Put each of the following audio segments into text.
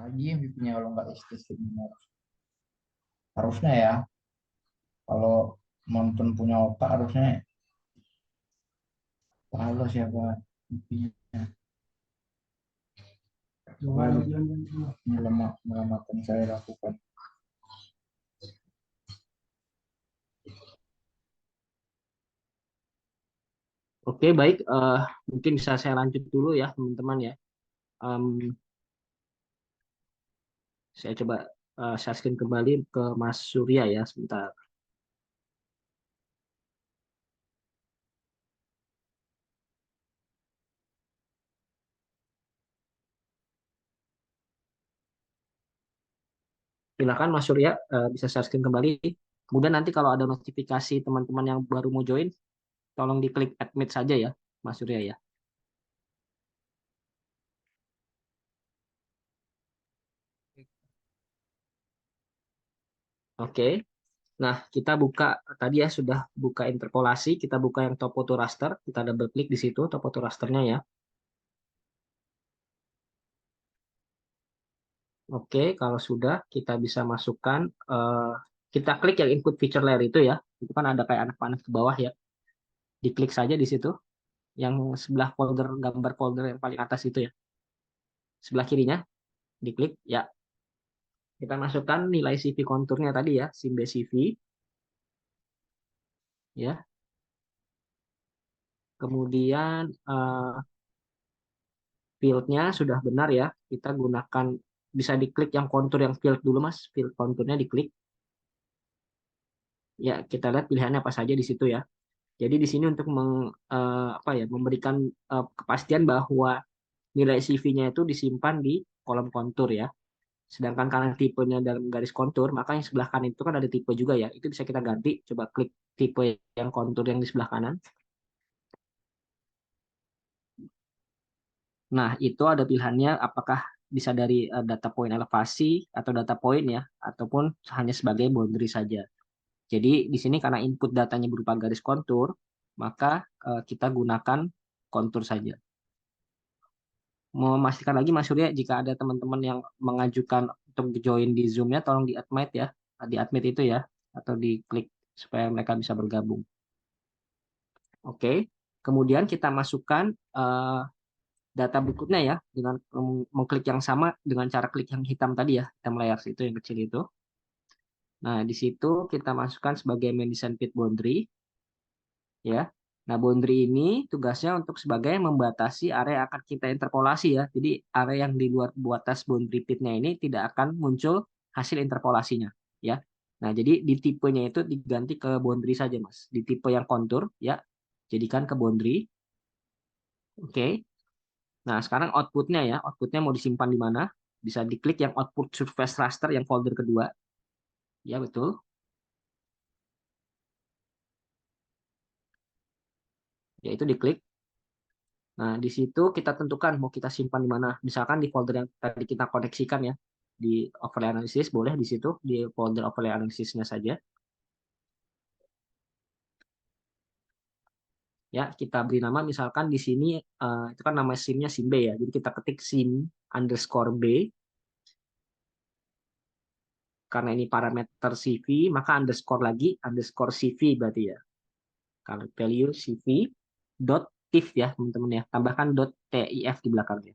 lagi MVP-nya kalau nggak listrik harusnya ya, kalau nonton punya otak harusnya tahu siapa MVP-nya. Coba menyelamatkan saya lakukan. Oke, baik. Mungkin bisa saya lanjut dulu ya, teman-teman ya. Em, saya coba share screen kembali ke Mas Surya ya, sebentar. Silakan Mas Surya bisa share screen kembali. Kemudian nanti kalau ada notifikasi teman-teman yang baru mau join, tolong diklik admit saja ya, Mas Surya ya. Oke. Nah, kita buka tadi ya sudah buka interpolasi, kita buka yang top photo raster, kita double klik di situ top photo rasternya ya. Oke, kalau sudah kita bisa masukkan kita klik yang input feature layer itu ya. Itu kan ada kayak anak panah ke bawah ya. Diklik saja di situ yang sebelah folder gambar folder yang paling atas itu ya. Sebelah kirinya diklik ya. Kita masukkan nilai CV konturnya tadi ya, Simbe CV ya. Kemudian fieldnya sudah benar ya. Kita gunakan bisa diklik yang kontur yang field dulu Mas. Field konturnya diklik. Ya, kita lihat pilihannya apa saja di situ ya. Jadi di sini untuk apa ya, memberikan kepastian bahwa nilai CV-nya itu disimpan di kolom kontur ya. Sedangkan karena tipenya dalam garis kontur, maka yang sebelah kanan itu kan ada tipe juga ya. Itu bisa kita ganti. Coba klik tipe yang kontur yang di sebelah kanan. Nah, itu ada pilihannya apakah bisa dari data point elevasi atau data point ya, ataupun hanya sebagai boundary saja. Jadi di sini karena input datanya berupa garis kontur, maka kita gunakan kontur saja. Mau memastikan lagi Mas Surya, jika ada teman-teman yang mengajukan untuk join di Zoom-nya, tolong di-admit ya, di-admit itu ya, atau diklik supaya mereka bisa bergabung. Oke, kemudian kita masukkan data berikutnya ya, dengan mengklik yang sama dengan cara klik yang hitam tadi ya, hitam layar itu yang kecil itu. Nah, di situ kita masukkan sebagai main design fit boundary, ya. Nah, boundary ini tugasnya untuk sebagai membatasi area yang akan kita interpolasi ya. Jadi area yang di luar batas boundary pitnya ini tidak akan muncul hasil interpolasinya ya. Nah, jadi di tipenya itu diganti ke boundary saja, Mas. Di tipe yang kontur ya, jadikan ke boundary. Oke. Nah, sekarang outputnya ya, outputnya mau disimpan di mana? Bisa diklik yang output surface raster yang folder kedua. Ya, betul. Ya, itu diklik. Nah, di situ kita tentukan mau kita simpan di mana. Misalkan di folder yang tadi kita koneksikan ya, di overlay analysis, boleh di situ, di folder overlay analysisnya saja. Ya, kita beri nama, misalkan di sini, itu kan nama SIM-nya SIM B ya. Jadi kita ketik SIM underscore B, karena ini parameter CV, maka underscore lagi, underscore CV berarti ya. Kalau value CV, dot TIFF ya, teman-teman ya. Tambahkan dot TIF di belakangnya.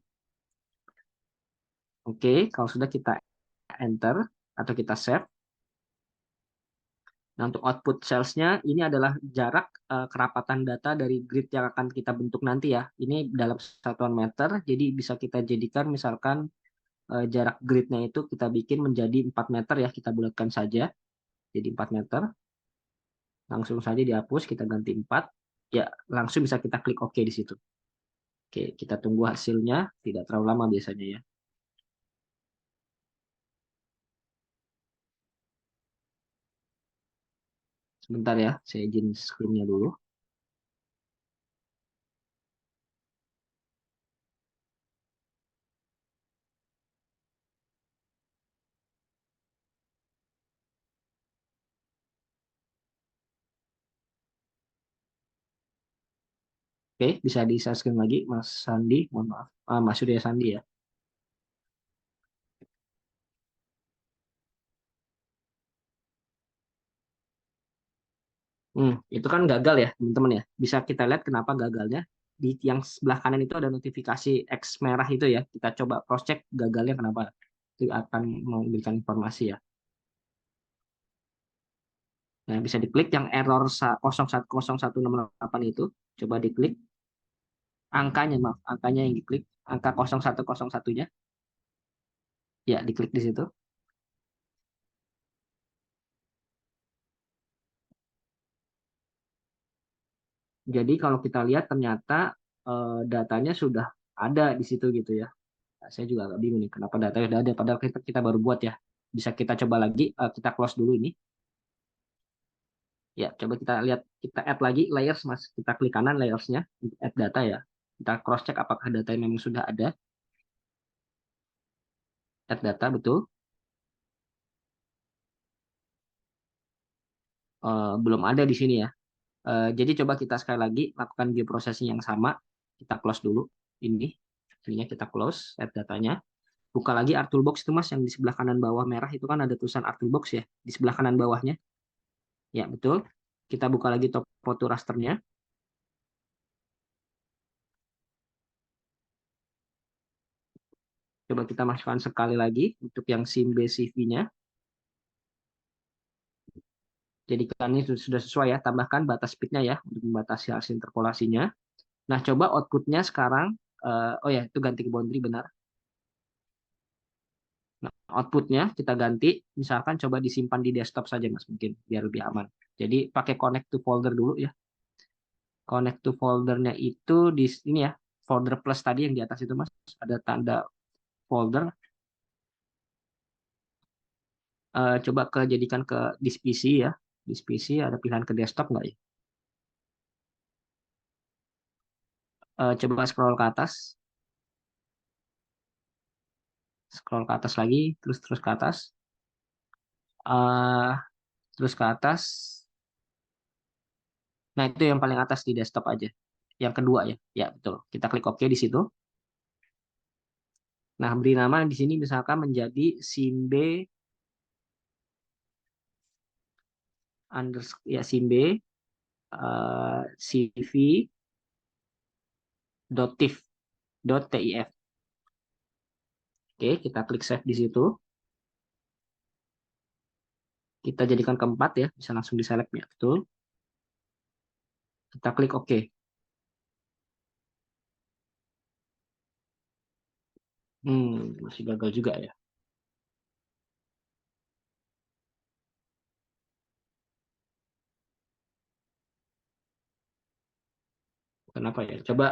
Oke, kalau sudah kita enter, atau kita save. Nah, untuk output sales-nya, ini adalah jarak kerapatan data dari grid yang akan kita bentuk nanti ya. Ini dalam satuan meter, jadi bisa kita jadikan misalkan jarak gridnya itu kita bikin menjadi 4 meter ya, kita bulatkan saja. Jadi 4 meter, langsung saja dihapus, kita ganti 4. Ya, langsung bisa kita klik OK di situ. Oke, kita tunggu hasilnya, tidak terlalu lama biasanya ya. Sebentar ya, saya izin screen-nya dulu. Oke, bisa di-share screen lagi, Mas Sandi, mohon maaf. Mas Surya Sandi ya. Itu kan gagal ya, teman-teman ya. Bisa kita lihat kenapa gagalnya. Di yang sebelah kanan itu ada notifikasi X merah itu ya. Kita coba cross check gagalnya kenapa. Itu akan memberikan informasi ya. Nah, bisa diklik yang error 010168 itu. Coba diklik angkanya, maaf, angkanya yang diklik, angka 0101-nya. Ya, diklik di situ. Jadi kalau kita lihat ternyata datanya sudah ada di situ gitu ya. Nah, saya juga agak bingung nih kenapa datanya sudah ada padahal kita baru buat ya. Bisa kita coba lagi, kita close dulu ini. Ya, coba kita lihat, kita add lagi layers Mas. Kita klik kanan layersnya, add data ya. Kita cross check apakah data yang memang sudah ada. Add data betul. Belum ada di sini ya. Jadi coba kita sekali lagi lakukan bioprocessing yang sama. Kita close dulu ini. Ininya kita close, add datanya. Buka lagi Art Toolbox itu Mas, yang di sebelah kanan bawah merah itu kan ada tulisan Art Toolbox ya. Di sebelah kanan bawahnya. Ya, betul. Kita buka lagi topo to rasternya. Coba kita masukkan sekali lagi untuk yang SIM CV-nya. Jadi kan ini sudah sesuai ya. Tambahkan batas speed-nya ya untuk membatasi hasil interpolasinya. Nah, coba output-nya sekarang. Oh ya, itu ganti ke boundary benar. Nah, output-nya kita ganti. Misalkan coba disimpan di desktop saja Mas mungkin biar lebih aman. Jadi pakai connect to folder dulu ya. Connect to foldernya itu di ini ya. Folder plus tadi yang di atas itu Mas. Ada tanda folder. Coba jadikan ke disk PC ya. Disk PC ada pilihan ke desktop nggak ya? Coba scroll ke atas. Scroll ke atas lagi. Terus terus ke atas. eh Terus ke atas. Nah, itu yang paling atas di desktop aja. Yang kedua ya. Ya, betul. Kita klik OK di situ. Nah, beri nama di sini misalkan menjadi simb underscore ya simb cv .tif. Oke, kita klik save di situ. Kita jadikan keempat ya, bisa langsung diselect ya, betul. Kita klik OK. Masih gagal juga ya. Kenapa ya? Coba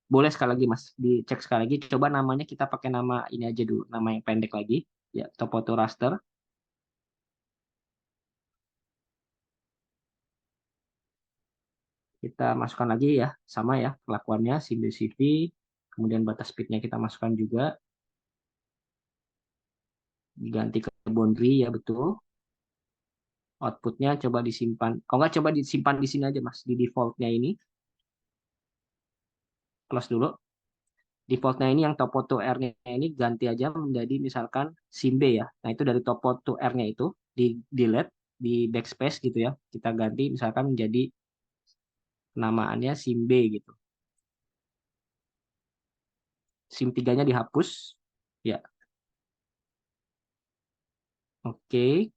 boleh sekali lagi Mas, dicek sekali lagi. Coba namanya kita pakai nama ini aja dulu, nama yang pendek lagi. Ya, Topoto Raster. Kita masukkan lagi ya, sama ya kelakuannya, simbol CV, kemudian batas speednya kita masukkan juga, diganti ke boundary ya betul. Outputnya coba disimpan. Kalau nggak coba disimpan di sini aja Mas, di defaultnya ini. Close dulu. Defaultnya ini yang topo to R-nya ini ganti aja menjadi misalkan sim B ya. Nah itu dari topo to R-nya itu di delete, di backspace gitu ya. Kita ganti misalkan menjadi penamaannya sim B gitu. SIM 3-nya dihapus. Ya, oke.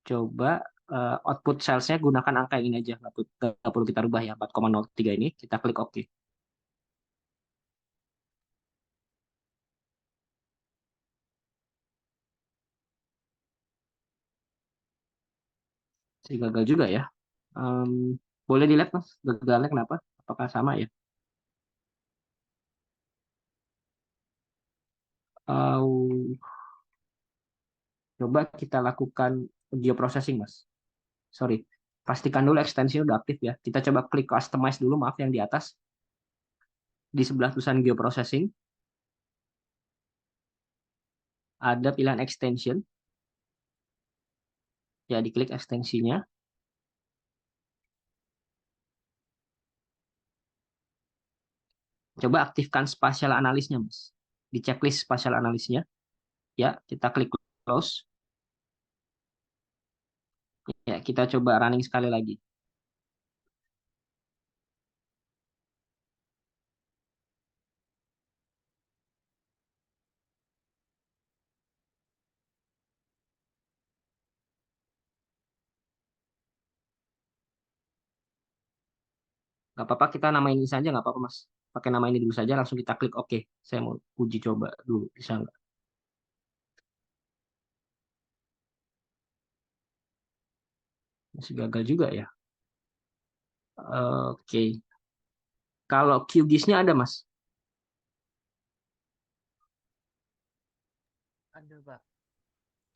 Coba output salesnya gunakan angka ini aja. Nggak perlu kita rubah ya. 4,03 ini. Kita klik OK. Jadi gagal juga ya. Em, Boleh dilihat Mas, gagalnya kenapa? Apakah sama ya? Uh, Coba kita lakukan geoprocessing Mas. Sorry. Pastikan dulu ekstensinya udah aktif ya. Kita coba klik customize dulu, maaf yang di atas. Di sebelah tulisan geoprocessing, ada pilihan extension. Ya, diklik ekstensinya. Coba aktifkan spatial analisnya, Mas. Di checklist spatial analisnya. Ya, kita klik close. Ya, kita coba running sekali lagi. Nggak apa-apa kita namain ini saja, nggak apa-apa Mas. Pakai nama ini dulu saja, langsung kita klik oke. Saya mau uji coba dulu, bisa nggak? Masih gagal juga ya. Oke. Kalau QGIS-nya ada Mas? Ada Pak.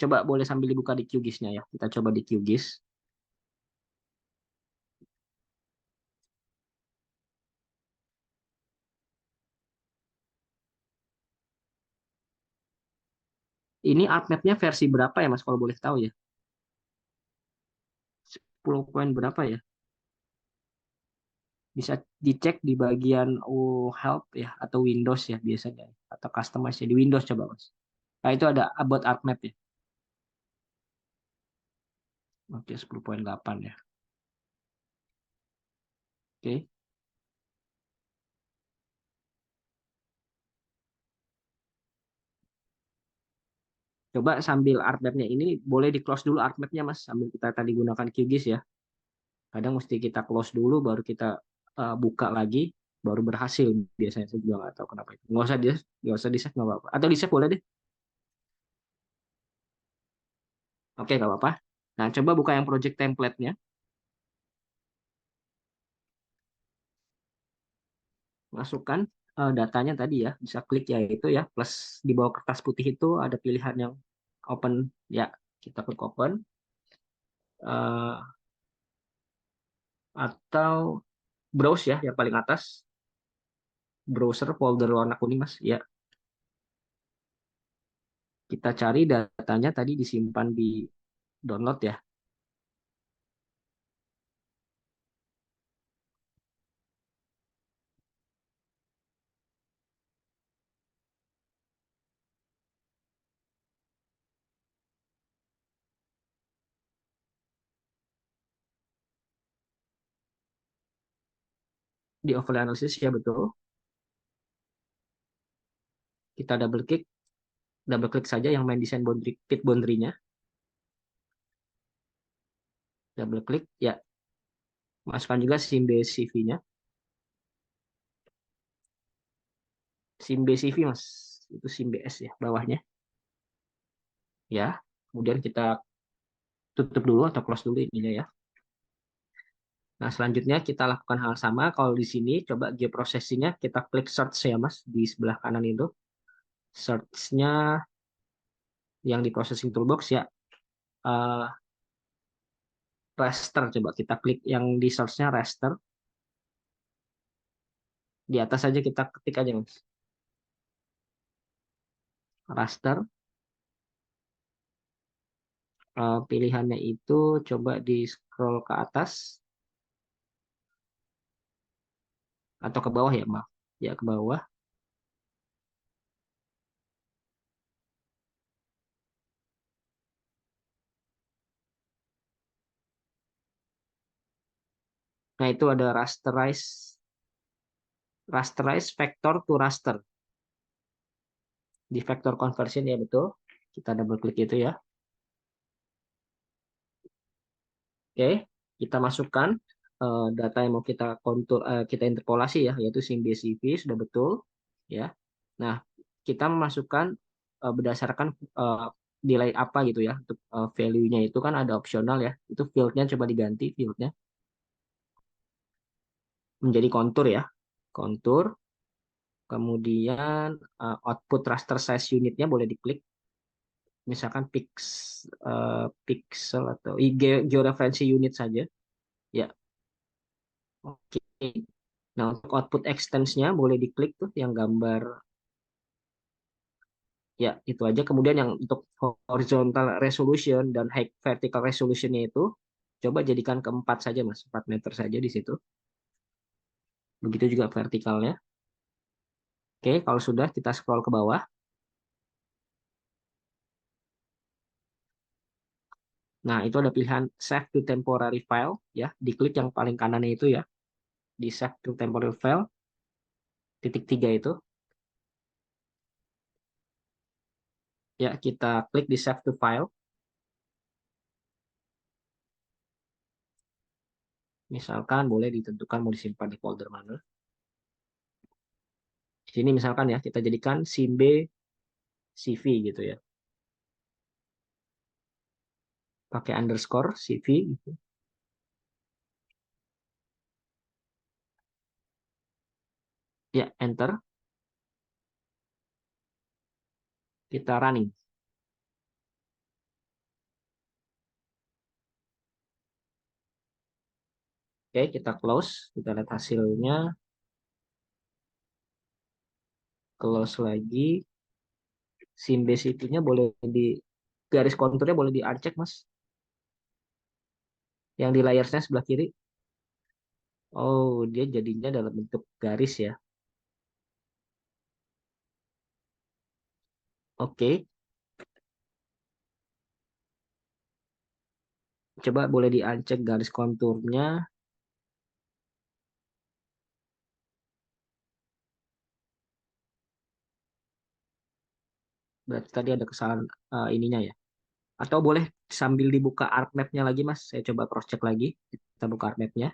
Coba boleh sambil dibuka di QGIS-nya ya. Kita coba di QGIS. Ini ArcMap-nya versi berapa ya Mas kalau boleh tahu ya? 10 poin berapa ya? Bisa dicek di bagian help ya atau Windows ya biasanya atau customize ya di Windows coba Mas. Nah, itu ada about ArcMap ya. Oke, 10.8 ya. Oke. Coba sambil ArcMap-nya ini boleh di close dulu ArcMap-nya Mas sambil kita tadi gunakan QGIS ya. Kadang mesti kita close dulu baru kita buka lagi baru berhasil biasanya. Saya juga nggak tahu kenapa itu. Nggak usah di save nggak apa-apa. Atau di save boleh deh. Oke, nggak apa-apa. Nah, coba buka yang project template-nya. Masukkan datanya tadi ya. Bisa klik ya itu ya. Plus di bawah kertas putih itu ada pilihan yang open. Ya, kita klik open. Eh, atau browse ya, yang paling atas. Browser folder warna kuning, Mas. Ya, kita cari datanya tadi disimpan di download ya. Di overlay analysis ya betul. Kita double klik saja yang main desain boundary, fit boundary-nya. Double klik, ya. Masukkan juga SIM CV-nya. SIM CV, Mas. Itu SIM BS ya, bawahnya. Ya. Kemudian kita tutup dulu atau close dulu ininya ya. Nah, selanjutnya kita lakukan hal sama. Kalau di sini, coba geoprocessing-nya kita klik search ya, Mas, di sebelah kanan itu. Search-nya yang di processing toolbox ya. Eh, raster, coba kita klik yang di search-nya raster. Di atas saja kita ketik aja, Mas. Raster. Pilihannya itu coba di scroll ke atas atau ke bawah ya, maaf. Ya, ke bawah. Nah, itu ada rasterize vector to raster. Di vector conversion ya betul. Kita double klik itu ya. Oke, kita masukkan data yang mau kita kontur, kita interpolasi ya, yaitu SIMBCV sudah betul ya. Nah, kita memasukkan berdasarkan nilai apa gitu ya untuk value-nya itu kan ada opsional ya. Itu field-nya coba diganti field-nya menjadi kontur ya. Kontur, kemudian output raster size unitnya boleh diklik. Misalkan pixel atau georeferensi unit saja. Ya, oke. Nah, untuk output extents-nya boleh diklik tuh yang gambar. Ya, itu aja. Kemudian yang untuk horizontal resolution dan high vertical resolution-nya itu coba jadikan keempat saja, Mas. 4 meter saja di situ. Begitu juga vertikalnya. Oke, kalau sudah kita scroll ke bawah. Nah, itu ada pilihan Save to Temporary File, ya. Diklik yang paling kanannya itu ya. Di Save to Temporary File, titik tiga itu. Ya, kita klik di Save to File. Misalkan boleh ditentukan mau disimpan di folder mana. Di sini misalkan ya, kita jadikan SIM B CV gitu ya. Pakai underscore CV gitu. Ya, enter. Kita running. Oke, kita close. Kita lihat hasilnya. Close lagi. SIM B CV-nya boleh di garis konturnya boleh di uncheck, Mas. Yang di layersnya sebelah kiri. Oh, dia jadinya dalam bentuk garis ya. Oke, coba boleh di uncheck garis konturnya. Berarti tadi ada kesalahan ininya ya. Atau boleh sambil dibuka ArcMap-nya lagi, Mas. Saya coba cross-check lagi. Kita buka ArcMap-nya.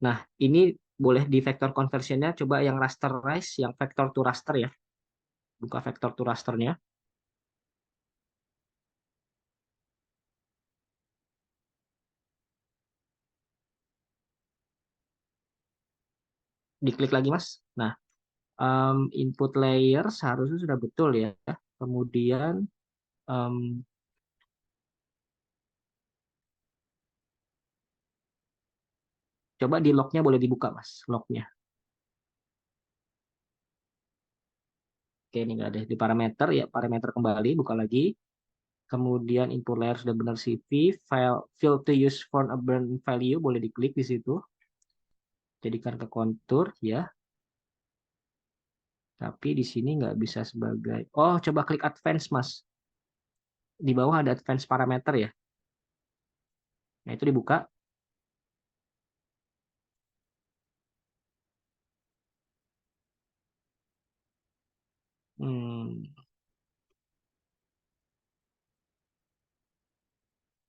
Nah, ini boleh di vector conversion-nya. Coba yang rasterize, yang vector to raster ya. Buka vector to rasternya. Diklik lagi, Mas. Nah, input layer seharusnya sudah betul ya. Kemudian em, coba di lognya boleh dibuka, Mas. Lognya. Oke, ini nggak ada. Di parameter ya, parameter kembali, buka lagi. Kemudian input layer sudah benar CV, file fill to use for a burn value boleh diklik di situ, jadikan ke kontur ya. Tapi di sini nggak bisa sebagai. Oh, coba klik advance mas. Di bawah ada advance parameter ya. Nah itu dibuka. Hmm,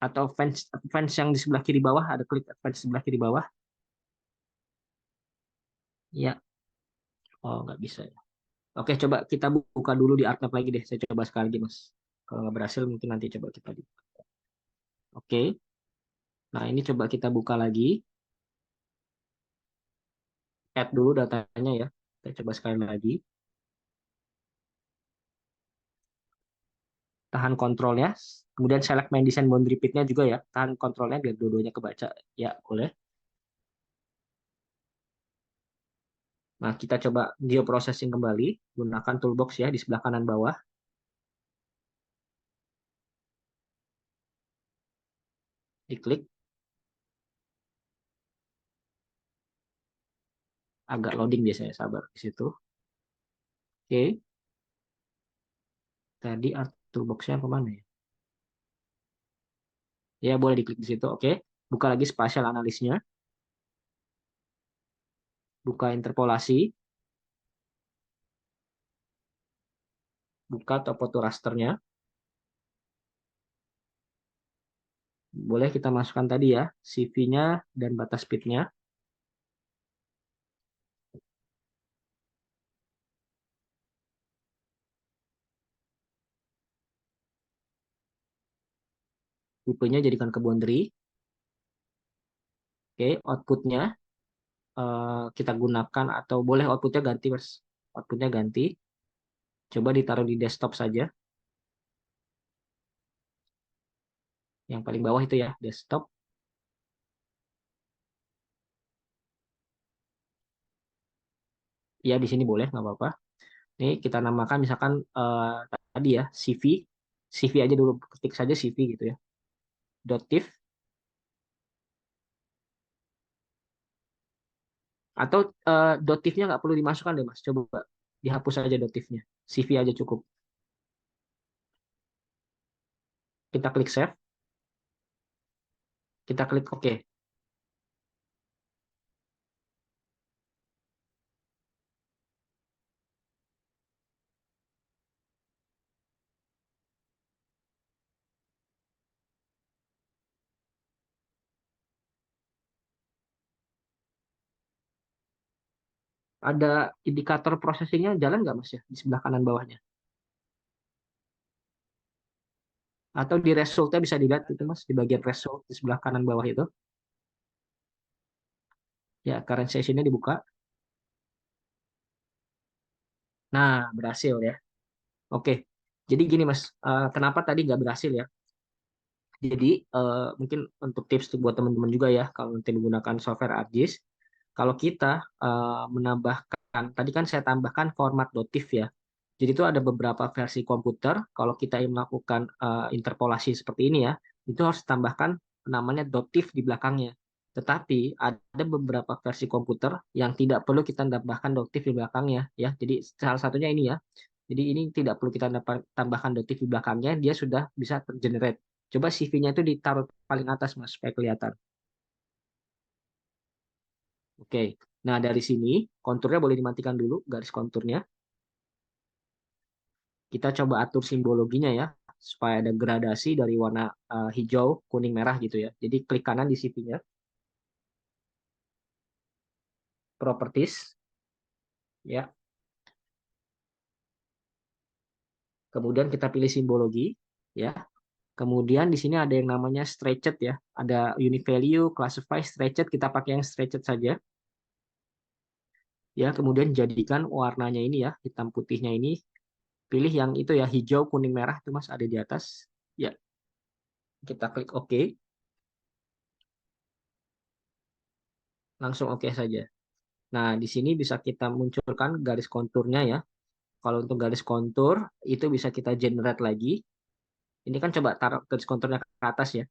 atau advance yang di sebelah kiri bawah ada klik advance sebelah kiri bawah. Ya, oh nggak bisa ya. Oke, coba kita buka dulu di Artmap lagi deh. Saya coba sekali lagi mas. Kalau nggak berhasil mungkin nanti coba kita di. Oke. Nah ini coba kita buka lagi. Add dulu datanya ya. Kita coba sekali lagi. Tahan kontrolnya. Kemudian select main design boundary pitnya juga ya. Tahan kontrolnya biar dua-duanya kebaca. Ya, boleh. Nah, kita coba geoprocessing kembali. Gunakan toolbox ya di sebelah kanan bawah. Diklik. Agak loading biasanya. Sabar di situ. Oke. Tadi art toolboxnya kemana ya? Ya, boleh diklik di situ. Oke. Buka lagi spatial analisnya. Buka interpolasi. Buka topo rasternya. Boleh kita masukkan tadi ya. CV-nya dan batas speed-nya. Tipenya jadikan ke boundary. Oke, outputnya kita gunakan atau boleh outputnya ganti mas. Outputnya ganti. Coba ditaruh di desktop saja. Yang paling bawah itu ya, desktop. Ya, di sini boleh, nggak apa-apa. Ini kita namakan misalkan tadi ya, CV. CV aja dulu, ketik saja CV gitu ya. .tif. Atau .tifnya nggak perlu dimasukkan deh mas. Coba dihapus aja .tifnya. CV aja cukup. Kita klik save. Kita klik OK. Ada indikator processingnya jalan nggak Mas ya di sebelah kanan bawahnya? Atau di resultnya bisa dilihat itu Mas di bagian result di sebelah kanan bawah itu. Ya, current sessionnya dibuka. Nah, berhasil ya. Oke. Jadi gini Mas, kenapa tadi nggak berhasil ya? Jadi mungkin untuk tips buat teman-teman juga ya, kalau nanti menggunakan software ArcGIS, kalau kita menambahkan, tadi kan saya tambahkan format .tif ya. Jadi itu ada beberapa versi komputer, kalau kita ingin melakukan interpolasi seperti ini ya, itu harus tambahkan namanya .tif di belakangnya. Tetapi ada beberapa versi komputer yang tidak perlu kita tambahkan .tif di belakangnya ya. Jadi salah satunya ini ya. Jadi ini tidak perlu kita tambahkan .tif di belakangnya, dia sudah bisa tergenerate. Coba CV-nya itu ditaruh paling atas Mas supaya kelihatan. Oke. Nah, dari sini konturnya boleh dimatikan dulu garis konturnya. Kita coba atur simbologinya ya supaya ada gradasi dari warna hijau, kuning, merah gitu ya. Jadi klik kanan di CV-nya, properties ya. Kemudian kita pilih simbologi ya. Kemudian di sini ada yang namanya stretched ya. Ada unique value, classify, stretched. Kita pakai yang stretched saja. Ya, kemudian jadikan warnanya ini ya, hitam putihnya ini. Pilih yang itu ya, hijau, kuning, merah itu Mas ada di atas. Ya, kita klik OK. Langsung OK saja. Nah, di sini bisa kita munculkan garis konturnya ya. Kalau untuk garis kontur, itu bisa kita generate lagi. Ini kan coba taruh garis konturnya ke atas ya.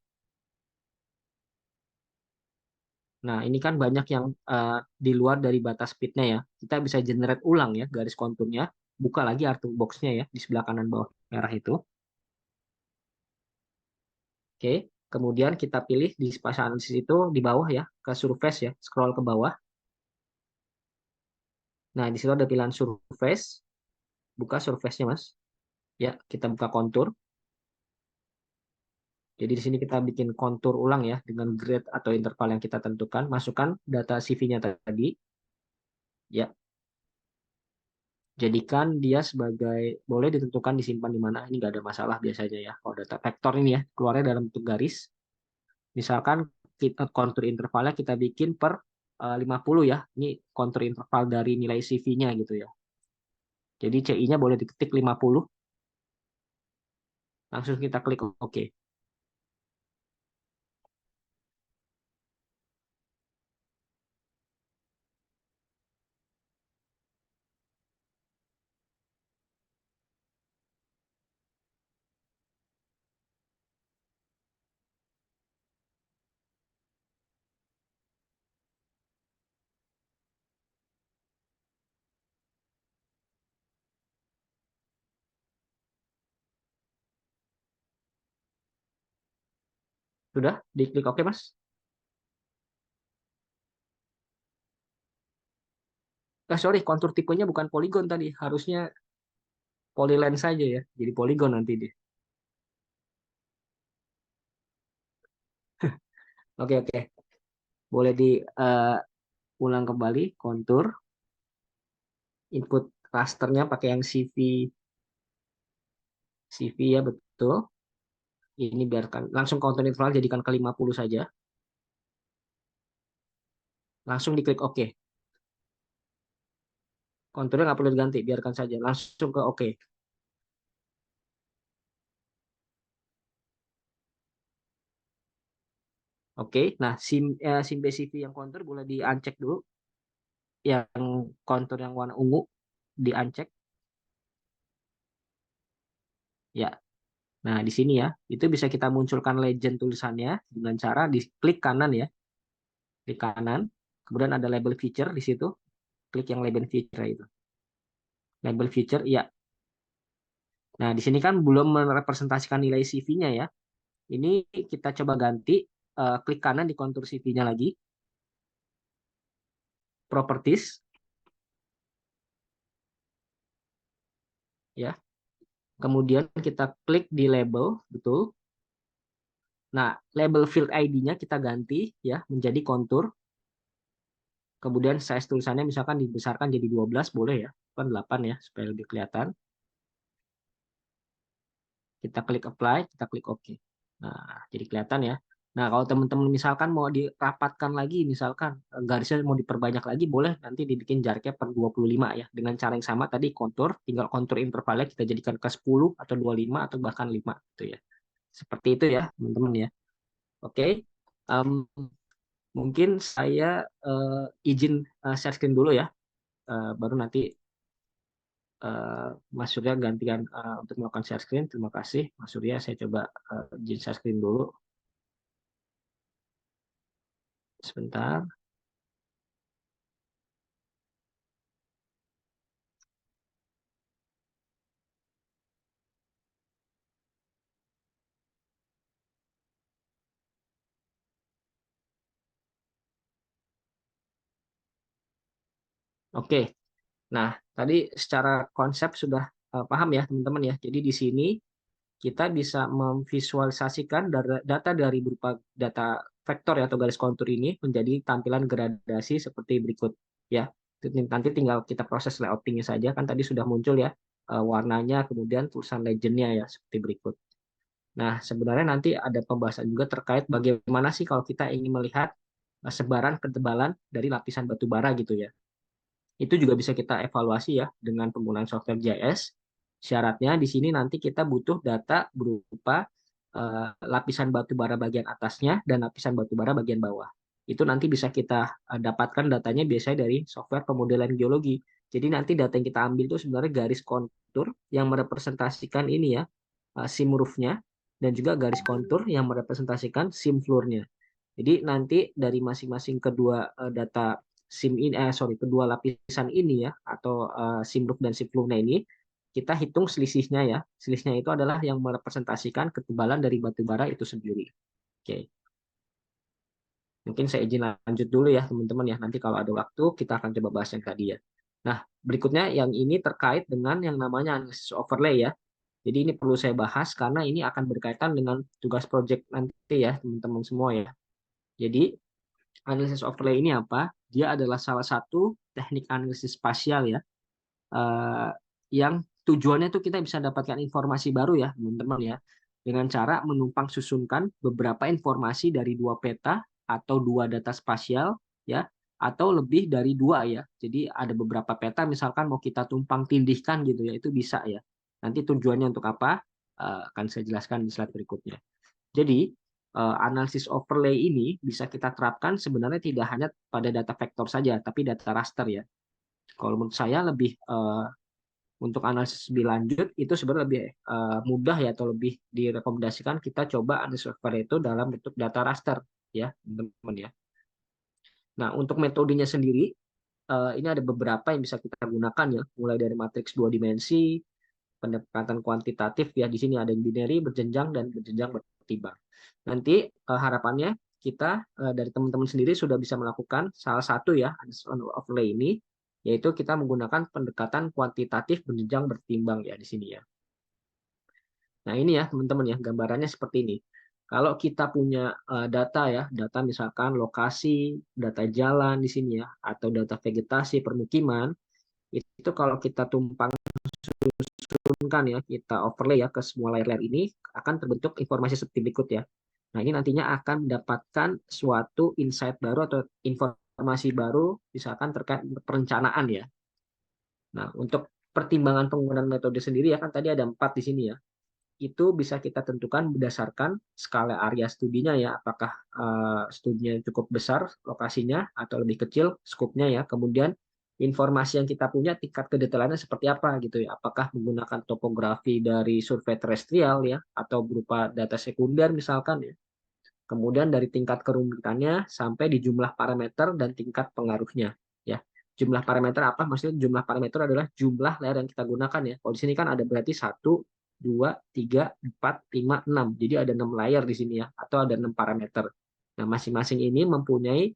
Nah, ini kan banyak yang di luar dari batas speed-nya ya. Kita bisa generate ulang ya garis konturnya. Buka lagi artwork box-nya ya di sebelah kanan bawah merah itu. Oke. Kemudian kita pilih di spasial analisis itu di bawah ya, ke surface ya. Scroll ke bawah. Nah, di situ ada pilihan surface. Buka surface-nya, Mas. Ya, kita buka kontur. Jadi di sini kita bikin kontur ulang ya dengan grade atau interval yang kita tentukan. Masukkan data CV-nya tadi. Ya, jadikan dia sebagai boleh ditentukan disimpan di mana. Ini nggak ada masalah biasanya ya. Kalau data vektor ini ya keluarnya dalam bentuk garis. Misalkan kita kontur intervalnya kita bikin per 50 ya. Ini kontur interval dari nilai CV-nya gitu ya. Jadi CI-nya boleh diketik 50. Langsung kita klik OK. Sudah diklik OK Mas. Sorry, kontur tipenya bukan poligon tadi. Harusnya polyline saja ya. Jadi poligon nanti dia. Oke, oke. Boleh diulang kembali kontur. Input rasternya pakai yang CV ya betul. Ini biarkan langsung kontur interval jadikan ke 50 saja. Langsung diklik OK. Konturnya nggak perlu diganti, biarkan saja. Langsung ke OK. Oke, nah SIM BCV yang kontur boleh di-uncheck dulu. Yang kontur yang warna ungu di-uncheck. Ya, nah di sini ya, itu bisa kita munculkan legend tulisannya dengan cara diklik kanan ya, klik kanan. Kemudian ada label feature di situ, klik yang label feature itu. Label feature, ya. Nah, di sini kan belum merepresentasikan nilai CV-nya ya. Ini kita coba ganti, klik kanan di kontur CV-nya lagi, properties, ya. Kemudian kita klik di label, betul. Nah, label field ID-nya kita ganti ya menjadi kontur. Kemudian size tulisannya misalkan dibesarkan jadi 12 boleh ya, kan 8 ya supaya lebih kelihatan. Kita klik apply, kita klik OK. Nah, jadi kelihatan ya. Nah, kalau teman-teman misalkan mau dirapatkan lagi, misalkan garisnya mau diperbanyak lagi, boleh nanti dibikin jaraknya per 25 ya. Dengan cara yang sama tadi kontur, tinggal kontur intervalnya kita jadikan ke 10 atau 25 atau bahkan 5 gitu ya. Seperti itu ya, teman-teman ya. Oke. Em, Mungkin saya izin share screen dulu ya. Baru nanti Mas Surya gantian untuk melakukan share screen. Terima kasih, Mas Surya. Saya coba izin share screen dulu. Sebentar. Oke. Nah, tadi secara konsep sudah paham ya, teman-teman ya. Jadi di sini kita bisa memvisualisasikan data dari berupa data vektor ya, atau garis kontur ini menjadi tampilan gradasi seperti berikut ya. Nanti tinggal kita proses layoutingnya saja, kan tadi sudah muncul ya warnanya, kemudian tulisan legendnya ya seperti berikut. Nah, sebenarnya nanti ada pembahasan juga terkait bagaimana sih kalau kita ingin melihat sebaran ketebalan dari lapisan batu bara gitu ya. Itu juga bisa kita evaluasi ya dengan penggunaan software JS. Syaratnya di sini nanti kita butuh data berupa lapisan batu bara bagian atasnya dan lapisan batu bara bagian bawah. Itu nanti bisa kita dapatkan datanya biasanya dari software pemodelan geologi. Jadi nanti data yang kita ambil itu sebenarnya garis kontur yang merepresentasikan ini ya, sim roof-nya, dan juga garis kontur yang merepresentasikan sim floor-nya. Jadi nanti dari masing-masing kedua data SIM ini, kedua lapisan ini ya, atau SIM roof dan SIM floor-nya ini, kita hitung selisihnya ya. Selisihnya itu adalah yang merepresentasikan ketebalan dari batu bara itu sendiri. Oke, mungkin saya izin lanjut dulu ya teman-teman ya. Nanti kalau ada waktu kita akan coba bahas yang tadi ya. Nah, berikutnya yang ini terkait dengan yang namanya analysis overlay ya. Jadi ini perlu saya bahas karena ini akan berkaitan dengan tugas project nanti ya teman-teman semua ya. Jadi analisis overlay ini apa? Dia adalah salah satu teknik analisis spasial ya, eh, yang tujuannya itu kita bisa dapatkan informasi baru ya, teman-teman ya, dengan cara menumpang susunkan beberapa informasi dari dua peta atau dua data spasial ya, atau lebih dari dua ya. Jadi ada beberapa peta misalkan mau kita tumpang tindihkan gitu ya, itu bisa ya. Nanti tujuannya untuk apa? Akan saya jelaskan di slide berikutnya. Jadi, analisis overlay ini bisa kita terapkan sebenarnya tidak hanya pada data vektor saja, tapi data raster ya. Kalau menurut saya lebih untuk analisis lebih lanjut itu sebenarnya lebih mudah ya, atau lebih direkomendasikan kita coba analisis overlay itu dalam bentuk data raster ya, teman-teman ya. Nah, untuk metodenya sendiri ini ada beberapa yang bisa kita gunakan ya, mulai dari matriks dua dimensi, pendekatan kuantitatif ya, di sini ada yang binary, berjenjang, dan berjenjang bertimbang. Nanti harapannya kita dari teman-teman sendiri sudah bisa melakukan salah satu ya overlay ini, yaitu kita menggunakan pendekatan kuantitatif berjenjang bertimbang ya di sini ya. Nah ini ya teman-teman ya, gambarannya seperti ini. Kalau kita punya data ya, data misalkan lokasi, data jalan di sini ya, atau data vegetasi permukiman, itu kalau kita tumpang turunkan ya, kita overlay ya ke semua layar-layar ini, akan terbentuk informasi seperti berikut ya. Nah, ini nantinya akan mendapatkan suatu insight baru atau informasi baru, misalkan terkait perencanaan ya. Nah, untuk pertimbangan penggunaan metode sendiri ya, kan tadi ada 4 di sini ya. Itu bisa kita tentukan berdasarkan skala area studinya ya, apakah studinya cukup besar lokasinya atau lebih kecil skopnya ya. Kemudian informasi yang kita punya tingkat kedetailannya seperti apa gitu ya. Apakah menggunakan topografi dari survei terestrial ya, atau berupa data sekunder misalkan ya. Kemudian dari tingkat kerumitannya sampai di jumlah parameter dan tingkat pengaruhnya ya. Jumlah parameter apa? Maksudnya jumlah parameter adalah jumlah layar yang kita gunakan ya. Kalau di sini kan ada berarti 1, 2, 3, 4, 5, 6. Jadi ada 6 layar di sini ya, atau ada 6 parameter. Nah, masing-masing ini mempunyai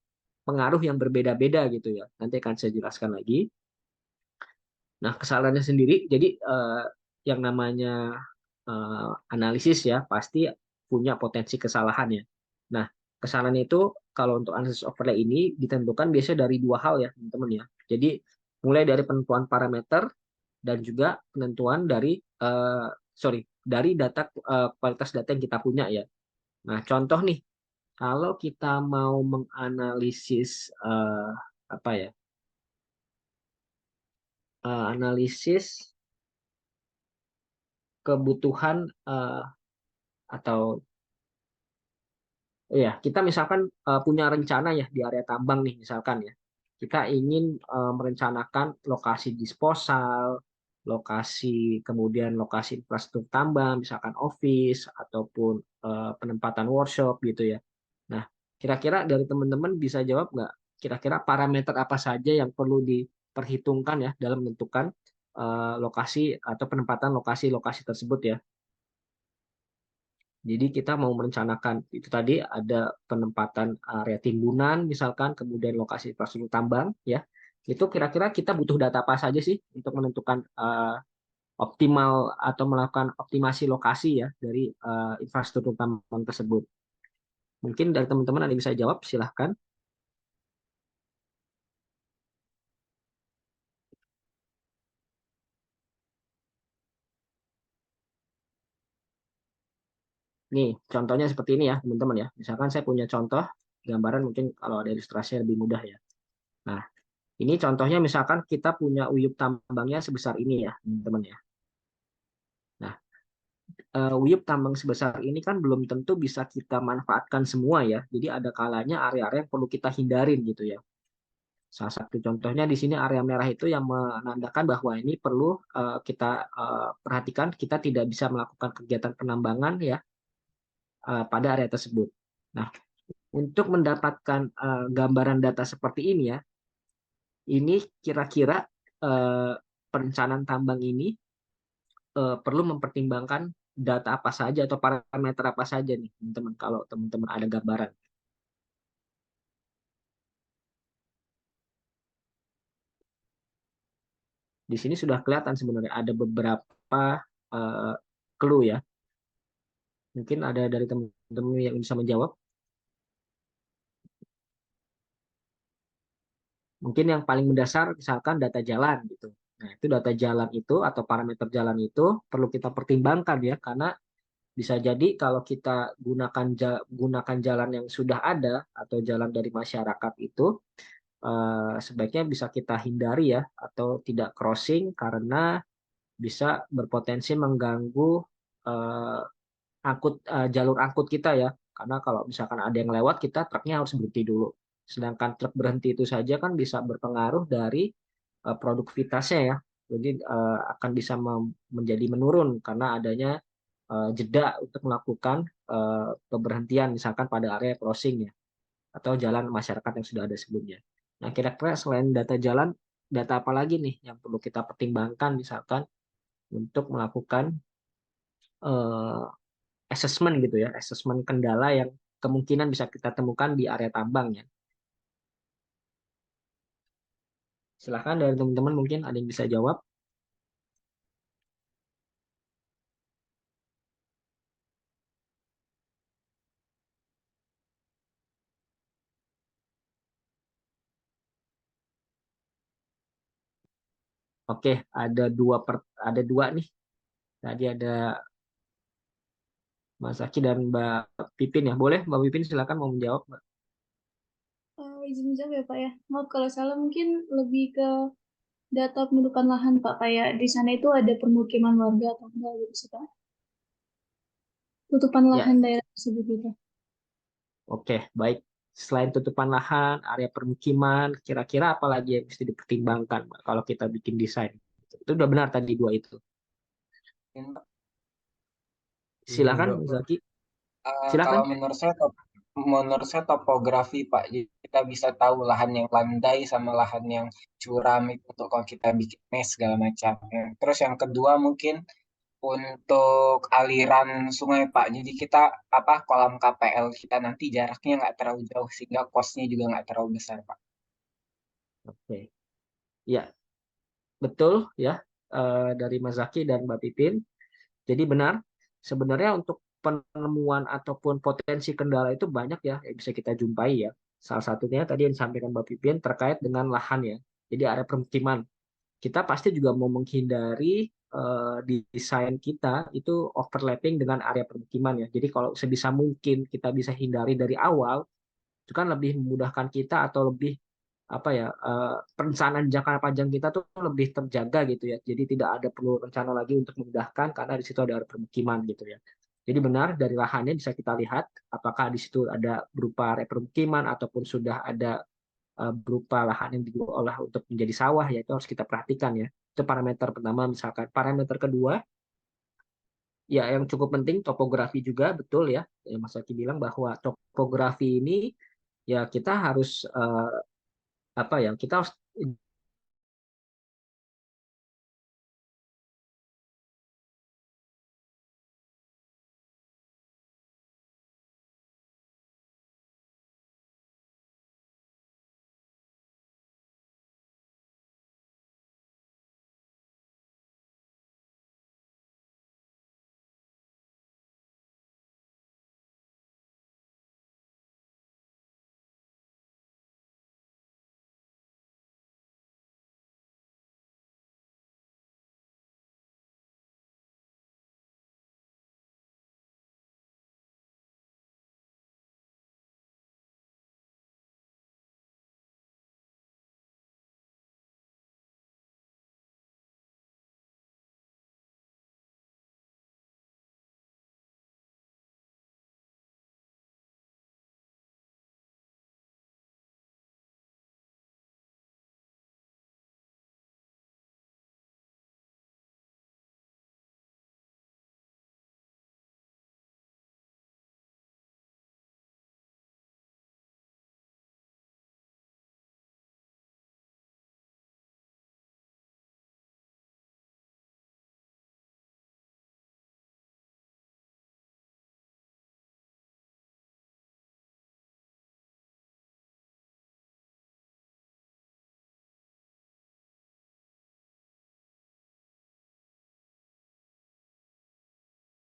pengaruh yang berbeda-beda gitu ya. Nanti akan saya jelaskan lagi. Nah, kesalahannya sendiri, jadi yang namanya analisis ya, pasti punya potensi kesalahan ya. Nah, pesanan itu kalau untuk analysis overlay ini ditentukan biasanya dari dua hal ya teman-teman ya. Jadi mulai dari penentuan parameter dan juga penentuan dari dari data kualitas data yang kita punya ya. Nah, contoh nih, kalau kita mau menganalisis apa ya? Analisis kebutuhan atau ya kita misalkan punya rencana ya di area tambang nih misalkan ya. Kita ingin merencanakan lokasi disposal, lokasi kemudian lokasi infrastruktur tambang, misalkan office ataupun penempatan workshop gitu ya. Nah, kira-kira dari teman-teman bisa jawab nggak? Kira-kira parameter apa saja yang perlu diperhitungkan ya dalam menentukan lokasi atau penempatan lokasi-lokasi tersebut ya. Jadi kita mau merencanakan itu tadi ada penempatan area timbunan misalkan, kemudian lokasi infrastruktur tambang ya. Itu kira-kira kita butuh data apa saja sih untuk menentukan optimal atau melakukan optimasi lokasi ya dari infrastruktur tambang tersebut. Mungkin dari teman-teman ada yang bisa jawab, silahkan. Nih, contohnya seperti ini ya, teman-teman ya. Misalkan saya punya contoh gambaran, mungkin kalau ada ilustrasinya lebih mudah ya. Nah, ini contohnya misalkan kita punya uyup tambangnya sebesar ini ya, teman-teman ya. Nah, uyup tambang sebesar ini kan belum tentu bisa kita manfaatkan semua ya. Jadi ada kalanya area-area yang perlu kita hindarin gitu ya. Salah satu contohnya di sini area merah itu yang menandakan bahwa ini perlu kita perhatikan, kita tidak bisa melakukan kegiatan penambangan ya pada area tersebut. Nah, untuk mendapatkan gambaran data seperti ini ya, ini kira-kira perencanaan tambang ini perlu mempertimbangkan data apa saja atau parameter apa saja nih, teman-teman, kalau teman-teman ada gambaran. Di sini sudah kelihatan sebenarnya ada beberapa uh, clue ya. Mungkin ada dari teman-teman yang bisa menjawab. Mungkin yang paling mendasar misalkan data jalan gitu. Nah, itu data jalan itu atau parameter jalan itu perlu kita pertimbangkan ya, karena bisa jadi kalau kita gunakan jalan yang sudah ada atau jalan dari masyarakat itu sebaiknya bisa kita hindari ya atau tidak crossing karena bisa berpotensi mengganggu eh, jalur angkut kita ya. Karena kalau misalkan ada yang lewat kita truknya harus berhenti dulu. Sedangkan truk berhenti itu saja kan bisa berpengaruh dari produktivitasnya ya. Jadi akan bisa menjadi menurun karena adanya jeda untuk melakukan pemberhentian misalkan pada area crossing ya atau jalan masyarakat yang sudah ada sebelumnya. Nah, kira-kira selain data jalan, data apa lagi nih yang perlu kita pertimbangkan misalkan untuk melakukan eh, assessment gitu ya, assessment kendala yang kemungkinan bisa kita temukan di area tambang ya. Silahkan dari teman-teman mungkin ada yang bisa jawab. Oke, ada dua nih. Tadi ada Mas Aki dan Mbak Pipin ya. Boleh Mbak Pipin silakan mau menjawab, Mbak. Izin jawab ya Pak ya. Maaf kalau salah mungkin lebih ke data pendudukan lahan Pak. Kayak di sana itu ada permukiman warga atau enggak gitu sih Pak. Tutupan Ya, lahan daerah tersebut gitu. oke, baik. Selain tutupan lahan, area permukiman, kira-kira apa lagi yang mesti dipertimbangkan, Mbak, kalau kita bikin desain? Itu udah benar tadi dua itu. Izin Silakan, jawab. Mas Zaki. Kalau Silakan. menurut saya topografi Pak, jadi kita bisa tahu lahan yang landai sama lahan yang curam itu untuk kalau kita bikin mes segala macam. Ya. Terus yang kedua mungkin untuk aliran sungai Pak, jadi kita kolam KPL kita nanti jaraknya nggak terlalu jauh sehingga kosnya juga nggak terlalu besar Pak. Oke. Ya, betul ya dari Mas Zaki dan Mbak Pipin. Jadi benar, sebenarnya untuk penemuan ataupun potensi kendala itu banyak ya yang bisa kita jumpai ya. Salah satunya tadi yang disampaikan Mbak Pipin terkait dengan lahan ya. Jadi area permukiman. Kita pasti juga mau menghindari desain kita itu overlapping dengan area permukiman ya. Jadi kalau sebisa mungkin kita bisa hindari dari awal, itu kan lebih memudahkan kita atau lebih apa ya perencanaan jangka panjang kita tuh lebih terjaga gitu ya. Jadi tidak ada perlu rencana lagi untuk memudahkan karena di situ ada area permukiman gitu ya. Jadi benar dari lahannya bisa kita lihat apakah di situ ada berupa area permukiman ataupun sudah ada berupa lahan yang diolah untuk menjadi sawah ya itu harus kita perhatikan ya. Itu parameter pertama misalkan. Parameter kedua ya yang cukup penting topografi juga betul ya. Yang Mas Aki bilang bahwa topografi ini ya kita harus apa ya kita harus